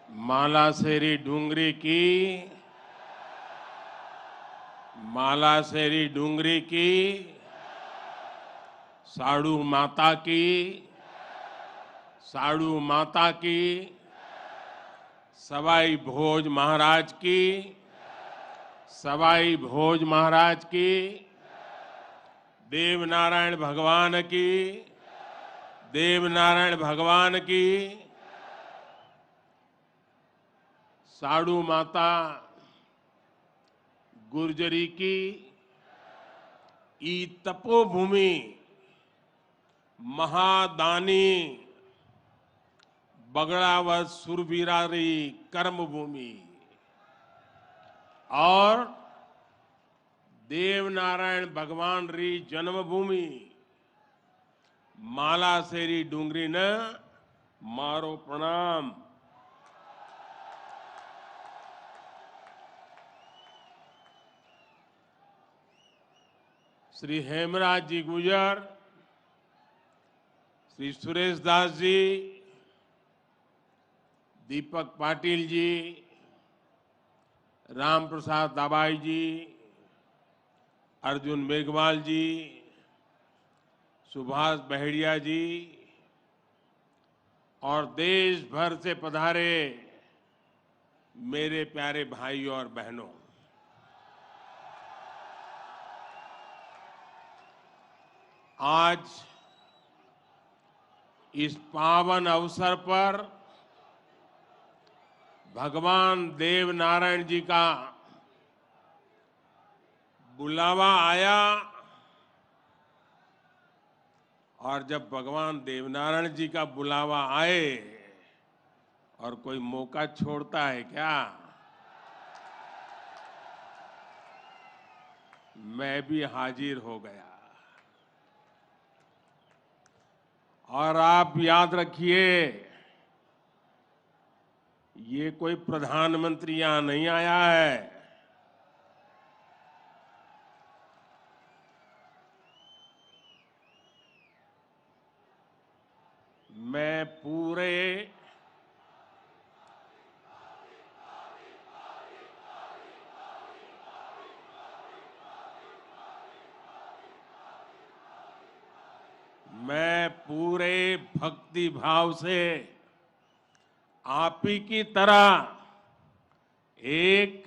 मालासेरी डूंगरी की साड़ू माता की सवाई भोज महाराज की देवनारायण भगवान की साड़ू माता गुर्जरी की ई तपोभूमि महादानी बगड़ावत सुरबीरारी कर्मभूमि और देवनारायण भगवान री जन्मभूमि मालासेरी डूंगरी न मारो प्रणाम। श्री हेमराज जी गुजर, श्री सुरेश दास जी, दीपक पाटिल जी, राम प्रसाद दाबाई जी, अर्जुन मेघवाल जी, सुभाष बहेड़िया जी और देश भर से पधारे मेरे प्यारे भाइयों और बहनों, आज इस पावन अवसर पर भगवान देवनारायण जी का बुलावा आया और जब भगवान देवनारायण जी का बुलावा आए और कोई मौका छोड़ता है क्या? मैं भी हाजिर हो गया। और आप याद रखिए, ये कोई प्रधानमंत्री यहां नहीं आया है। मैं पूरे भक्ति भाव से आप ही की तरह एक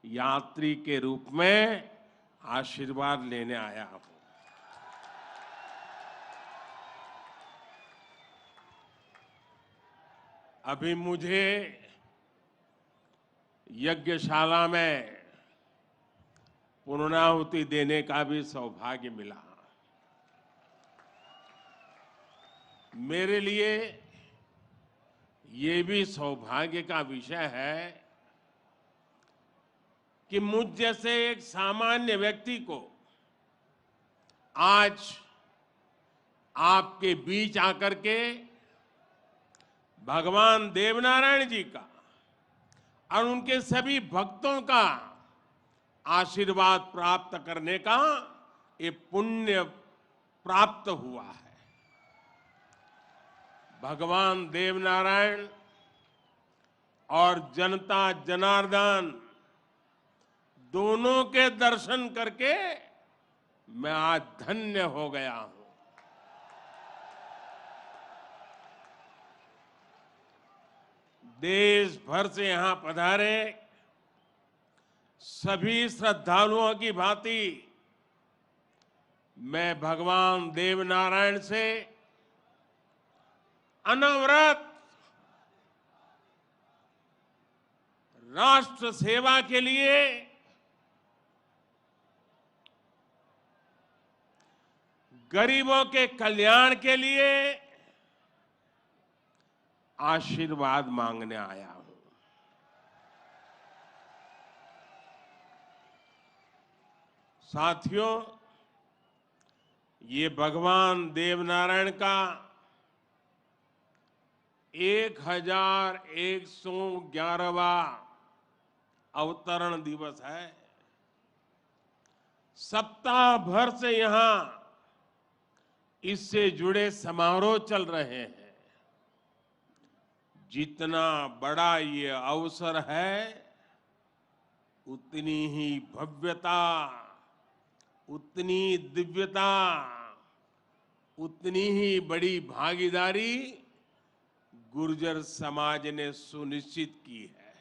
यात्री के रूप में आशीर्वाद लेने आया हूं। अभी मुझे यज्ञशाला में पूर्णाहुति देने का भी सौभाग्य मिला। मेरे लिए ये भी सौभाग्य का विषय है कि मुझ जैसे एक सामान्य व्यक्ति को आज आपके बीच आकर के भगवान देवनारायण जी का और उनके सभी भक्तों का आशीर्वाद प्राप्त करने का ये पुण्य प्राप्त हुआ है। भगवान देवनारायण और जनता जनार्दन दोनों के दर्शन करके मैं आज धन्य हो गया हूं। देश भर से यहां पधारे सभी श्रद्धालुओं की भांति मैं भगवान देवनारायण से अनवरत राष्ट्र सेवा के लिए गरीबों के कल्याण के लिए आशीर्वाद मांगने आया हूं। साथियों, ये भगवान देवनारायण का 1111वां अवतरण दिवस है। सप्ताह भर से यहां इससे जुड़े समारोह चल रहे हैं। जितना बड़ा ये अवसर है, उतनी ही भव्यता, उतनी दिव्यता, उतनी ही बड़ी भागीदारी गुर्जर समाज ने सुनिश्चित की है।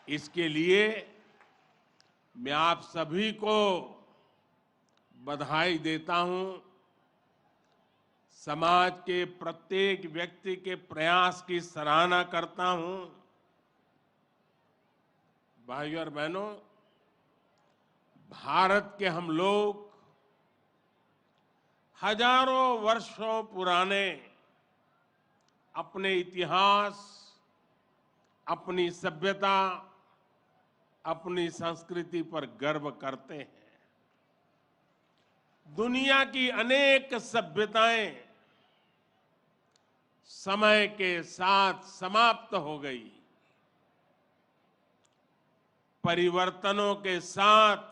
इसके लिए मैं आप सभी को बधाई देता हूं। समाज के प्रत्येक व्यक्ति के प्रयास की सराहना करता हूं। भाइयों और बहनों, भारत के हम लोग हजारों वर्षों पुराने अपने इतिहास, अपनी सभ्यता, अपनी संस्कृति पर गर्व करते हैं। दुनिया की अनेक सभ्यताएं समय के साथ समाप्त हो गई, परिवर्तनों के साथ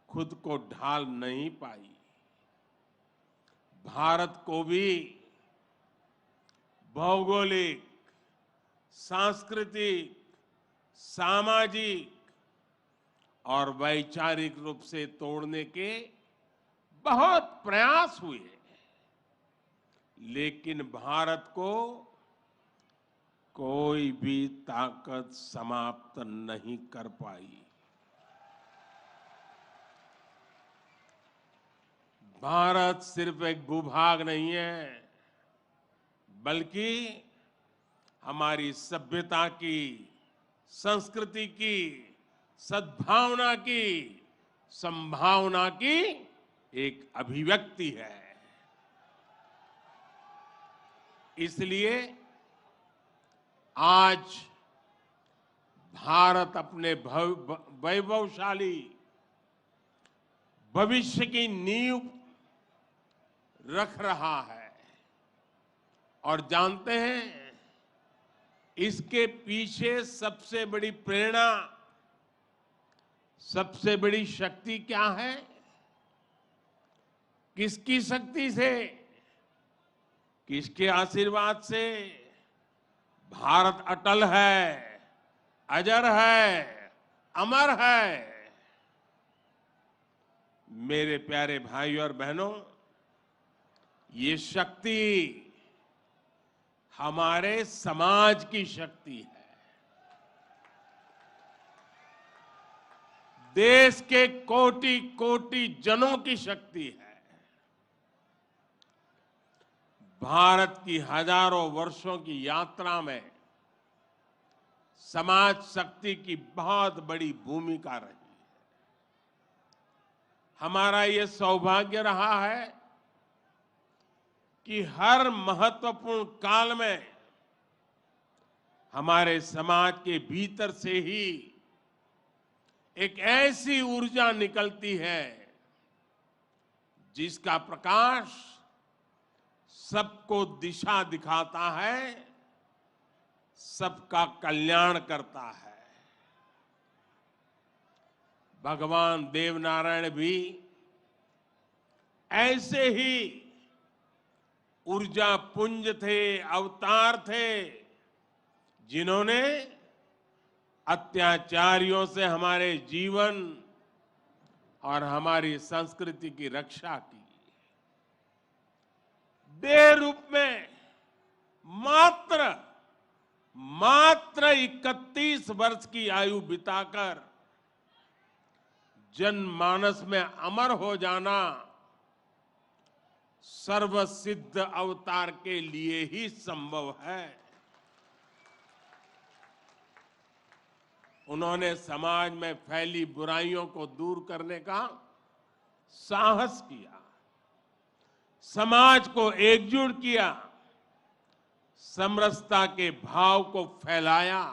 खुद को ढाल नहीं पाई। भारत को भी भौगोलिक, सांस्कृतिक, सामाजिक और वैचारिक रूप से तोड़ने के बहुत प्रयास हुए, लेकिन भारत को कोई भी ताकत समाप्त नहीं कर पाई। भारत सिर्फ एक भूभाग नहीं है, बल्कि हमारी सभ्यता की, संस्कृति की, सद्भावना की, संभावना की एक अभिव्यक्ति है। इसलिए आज भारत अपने वैभवशाली भविष्य की नींव रख रहा है। और जानते हैं, इसके पीछे सबसे बड़ी प्रेरणा, सबसे बड़ी शक्ति क्या है? किसकी शक्ति से, किसके आशीर्वाद से? भारत अटल है, अजर है, अमर है। मेरे प्यारे भाइयों और बहनों, ये शक्ति हमारे समाज की शक्ति है। देश के कोटि कोटि जनों की शक्ति है। भारत की हजारों वर्षों की यात्रा में समाज शक्ति की बहुत बड़ी भूमिका रही है। हमारा ये सौभाग्य रहा है कि हर महत्वपूर्ण काल में हमारे समाज के भीतर से ही एक ऐसी ऊर्जा निकलती है जिसका प्रकाश सबको दिशा दिखाता है, सबका कल्याण करता है। भगवान देवनारायण भी ऐसे ही ऊर्जा पुंज थे, अवतार थे, जिन्होंने अत्याचारियों से हमारे जीवन और हमारी संस्कृति की रक्षा की। देह रूप में मात्र 31 वर्ष की आयु बिताकर जनमानस में अमर हो जाना सर्वसिद्ध अवतार के लिए ही संभव है। उन्होंने समाज में फैली बुराइयों को दूर करने का साहस किया, समाज को एकजुट किया, समरसता के भाव को फैलाया।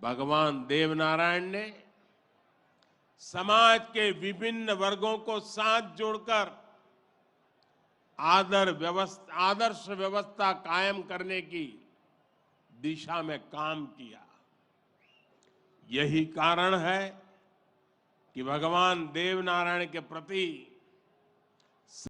भगवान देवनारायण ने समाज के विभिन्न वर्गों को साथ जोड़कर आदर्श व्यवस्था कायम करने की दिशा में काम किया। यही कारण है कि भगवान देवनारायण के प्रति